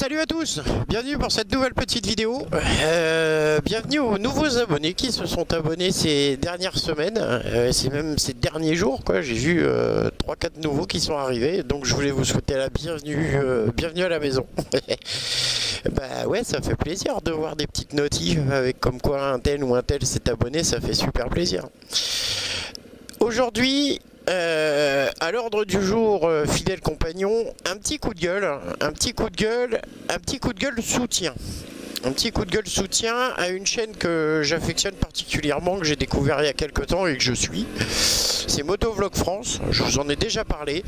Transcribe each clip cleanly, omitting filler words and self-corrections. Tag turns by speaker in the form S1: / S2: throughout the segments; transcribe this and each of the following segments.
S1: Salut à tous, bienvenue pour cette nouvelle petite vidéo. Bienvenue aux nouveaux abonnés qui se sont abonnés ces dernières semaines, c'est même ces derniers jours quoi. J'ai vu 3-4 nouveaux qui sont arrivés, donc je voulais vous souhaiter la bienvenue, bienvenue à la maison. Bah ouais, ça fait plaisir de voir des petites notifs avec comme quoi un tel ou un tel s'est abonné, ça fait super plaisir. Aujourd'hui, à l'ordre du jour, fidèles compagnons, un petit coup de gueule, un petit coup de gueule soutien. Un petit coup de gueule soutien à une chaîne que j'affectionne particulièrement, que j'ai découvert il y a quelques temps et que je suis. C'est Motovlog France, je vous en ai déjà parlé.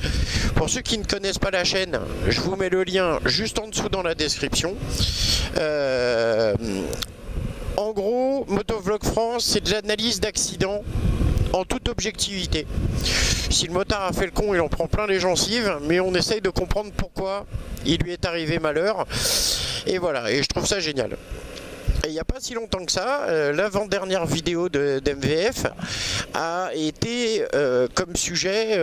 S1: Pour ceux qui ne connaissent pas la chaîne, je vous mets le lien juste en dessous dans la description. En gros, Motovlog France, c'est de l'analyse d'accidents en toute objectivité. Si le motard a fait le con, il en prend plein les gencives, mais on essaye de comprendre pourquoi il lui est arrivé malheur. Et voilà, et je trouve ça génial. Et il n'y a pas si longtemps que ça, l'avant-dernière vidéo d'MVF a été comme sujet...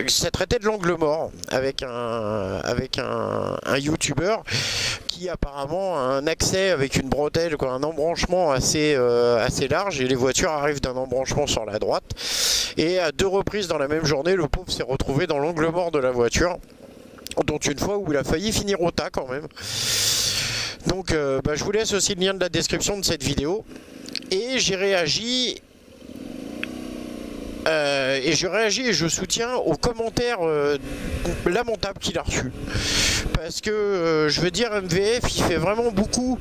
S1: ça traitait de l'angle mort avec un youtubeur qui apparemment a un accès avec une bretelle, quoi, un embranchement assez large, et les voitures arrivent d'un embranchement sur la droite, et à 2 reprises dans la même journée le pauvre s'est retrouvé dans l'angle mort de la voiture, dont une fois où il a failli finir au tas quand même. Donc je vous laisse aussi le lien de la description de cette vidéo, et j'ai réagi. Et je soutiens aux commentaires lamentables qu'il a reçus. Parce que, je veux dire, MVF, il fait vraiment beaucoup,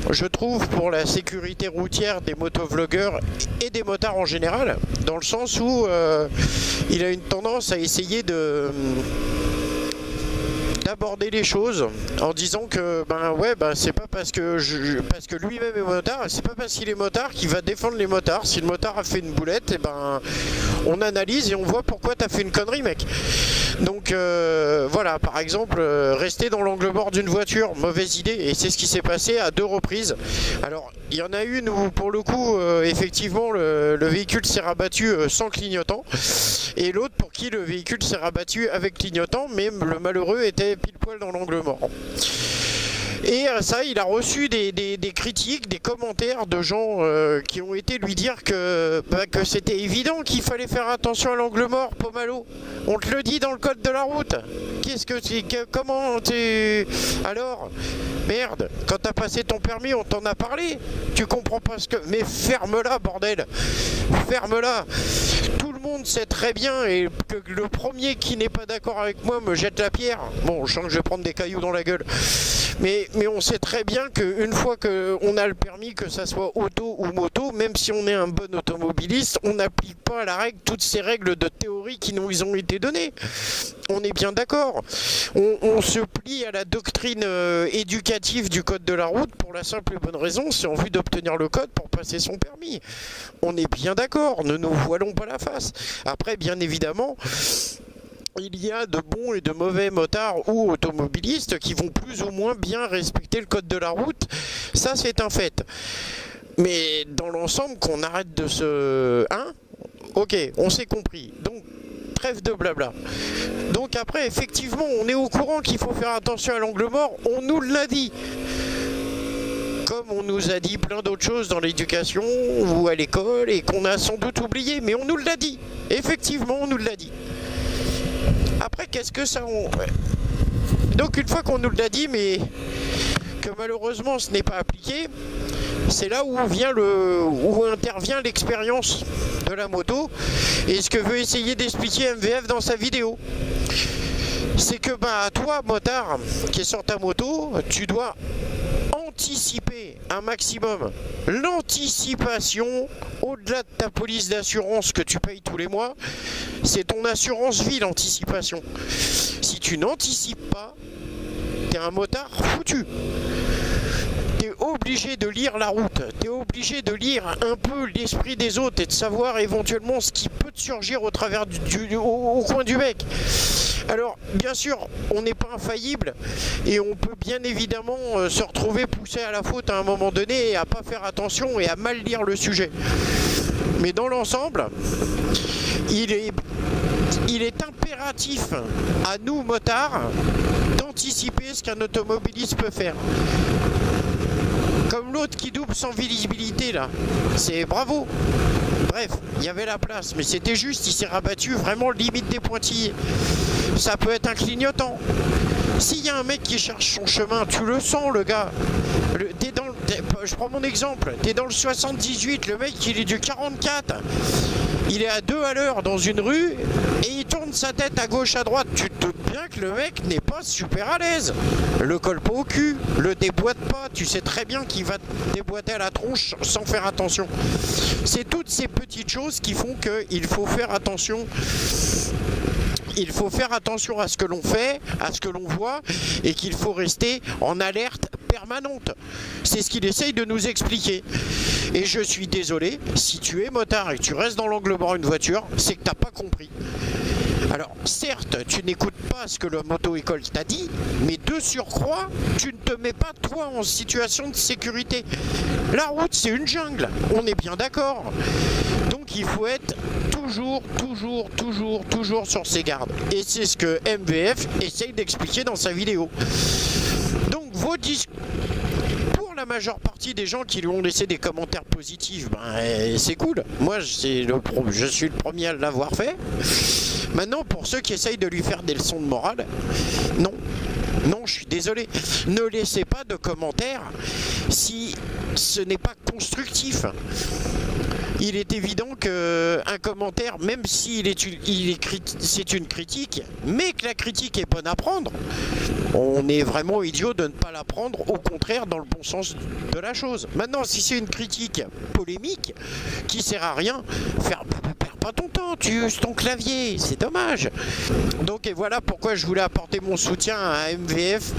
S1: je trouve, pour la sécurité routière des motovlogueurs et des motards en général. Dans le sens où il a une tendance à essayer d'aborder les choses en disant que c'est pas parce que lui-même est motard, c'est pas parce qu'il est motard qu'il va défendre les motards. Si le motard a fait une boulette, on analyse et on voit pourquoi t'as fait une connerie, mec. Donc voilà, par exemple, rester dans l'angle mort d'une voiture, mauvaise idée, et c'est ce qui s'est passé à 2 reprises. Alors il y en a une où pour le coup effectivement le véhicule s'est rabattu sans clignotant, et l'autre pour qui le véhicule s'est rabattu avec clignotant, mais le malheureux était pile poil dans l'angle mort. Et ça, il a reçu des critiques, des commentaires de gens qui ont été lui dire que c'était évident qu'il fallait faire attention à l'angle mort, Pomalo. On te le dit dans le code de la route. Qu'est-ce que c'est, comment tu... Alors, merde, quand t'as passé ton permis, on t'en a parlé. Tu comprends pas ce que... Mais ferme-la, bordel. Ferme-la. Tout le monde sait très bien, et que le premier qui n'est pas d'accord avec moi me jette la pierre. Bon, je sens que je vais prendre des cailloux dans la gueule. Mais on sait très bien qu'une fois qu'on a le permis, que ça soit auto ou moto, même si on est un bon automobiliste, on n'applique pas à la règle toutes ces règles de théorie qui nous ont été données. On est bien d'accord. On se plie à la doctrine éducative du code de la route pour la simple et bonne raison, c'est en vue d'obtenir le code pour passer son permis. On est bien d'accord, ne nous voilons pas la face. Après, bien évidemment... il y a de bons et de mauvais motards ou automobilistes qui vont plus ou moins bien respecter le code de la route, ça c'est un fait. Mais dans l'ensemble, qu'on arrête de se... Hein? Ok, on s'est compris. Donc, trêve de blabla. Donc après, effectivement, on est au courant qu'il faut faire attention à l'angle mort, on nous l'a dit. Comme on nous a dit plein d'autres choses dans l'éducation ou à l'école et qu'on a sans doute oublié, mais on nous l'a dit. Effectivement, on nous l'a dit. Après, qu'est-ce que ça... Donc une fois qu'on nous l'a dit, mais que malheureusement ce n'est pas appliqué, c'est là où intervient l'expérience de la moto, et ce que veut essayer d'expliquer MVF dans sa vidéo. C'est que toi, motard, qui est sur ta moto, tu dois anticiper un maximum. L'anticipation, au-delà de ta police d'assurance que tu payes tous les mois, c'est ton assurance vie, l'anticipation. Si tu n'anticipes pas, t'es un motard foutu. T'es obligé de lire la route, t'es obligé de lire un peu l'esprit des autres et de savoir éventuellement ce qui peut te surgir au travers au coin du bec. Alors, bien sûr, on n'est pas infaillible et on peut bien évidemment se retrouver poussé à la faute à un moment donné et à pas faire attention et à mal lire le sujet. Mais dans l'ensemble, il est il est impératif à nous motards d'anticiper ce qu'un automobiliste peut faire. Comme l'autre qui double sans visibilité là, c'est bravo. Bref, il y avait la place, mais c'était juste, il s'est rabattu vraiment limite des pointillés. Ça peut être un clignotant. S'il y a un mec qui cherche son chemin, tu le sens le gars. Je prends mon exemple, t'es dans le 78, le mec il est du 44. Il est à 2 à l'heure dans une rue et il tourne sa tête à gauche à droite. Tu te doutes bien que le mec n'est pas super à l'aise. Le colle pas au cul, le déboîte pas. Tu sais très bien qu'il va te déboîter à la tronche sans faire attention. C'est toutes ces petites choses qui font qu'il faut faire attention. Il faut faire attention à ce que l'on fait, à ce que l'on voit, et qu'il faut rester en alerte permanente. C'est ce qu'il essaye de nous expliquer. Et je suis désolé, si tu es motard et que tu restes dans l'angle mort d'une voiture, c'est que tu n'as pas compris. Alors, certes, tu n'écoutes pas ce que le moto-école t'a dit, mais de surcroît, tu ne te mets pas toi en situation de sécurité. La route, c'est une jungle, on est bien d'accord. Donc, il faut être toujours sur ses gardes. Et c'est ce que MVF essaye d'expliquer dans sa vidéo. Donc, vos discours... La majeure partie des gens qui lui ont laissé des commentaires positifs, c'est cool. Moi, je suis le premier à l'avoir fait. Maintenant, pour ceux qui essayent de lui faire des leçons de morale, non. Non, je suis désolé. Ne laissez pas de commentaires si ce n'est pas constructif. Il est évident qu'un commentaire, même s'il c'est une critique, mais que la critique est bonne à prendre, on est vraiment idiot de ne pas la prendre, au contraire, dans le bon sens de la chose. Maintenant, si c'est une critique polémique, qui sert à rien, perds pas ton temps, tu uses ton clavier, c'est dommage. Donc, et voilà pourquoi je voulais apporter mon soutien à MVF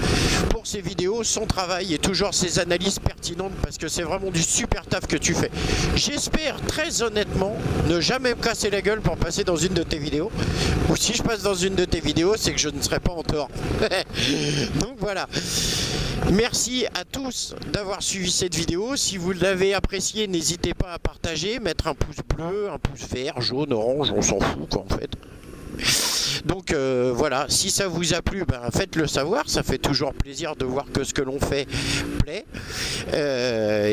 S1: pour ses vidéos, son travail et toujours ses analyses pertinentes, parce que c'est vraiment du super taf que tu fais. J'espère très honnêtement ne jamais me casser la gueule pour passer dans une de tes vidéos, ou si je passe dans une de tes vidéos, c'est que je ne serai pas en tort. Donc voilà, merci à tous d'avoir suivi cette vidéo. Si vous l'avez appréciée, n'hésitez pas à partager, mettre un pouce bleu, un pouce vert, jaune, orange, on s'en fout quoi en fait. Donc voilà, si ça vous a plu, faites-le savoir, ça fait toujours plaisir de voir que ce que l'on fait plaît.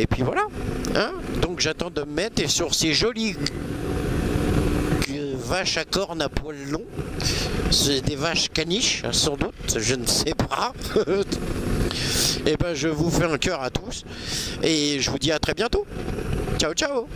S1: Et puis voilà, hein. Donc j'attends de me mettre, et sur ces jolies vaches à cornes à poils longs, c'est des vaches caniches sans doute, je ne sais pas. Et je vous fais un cœur à tous, et je vous dis à très bientôt. Ciao ciao.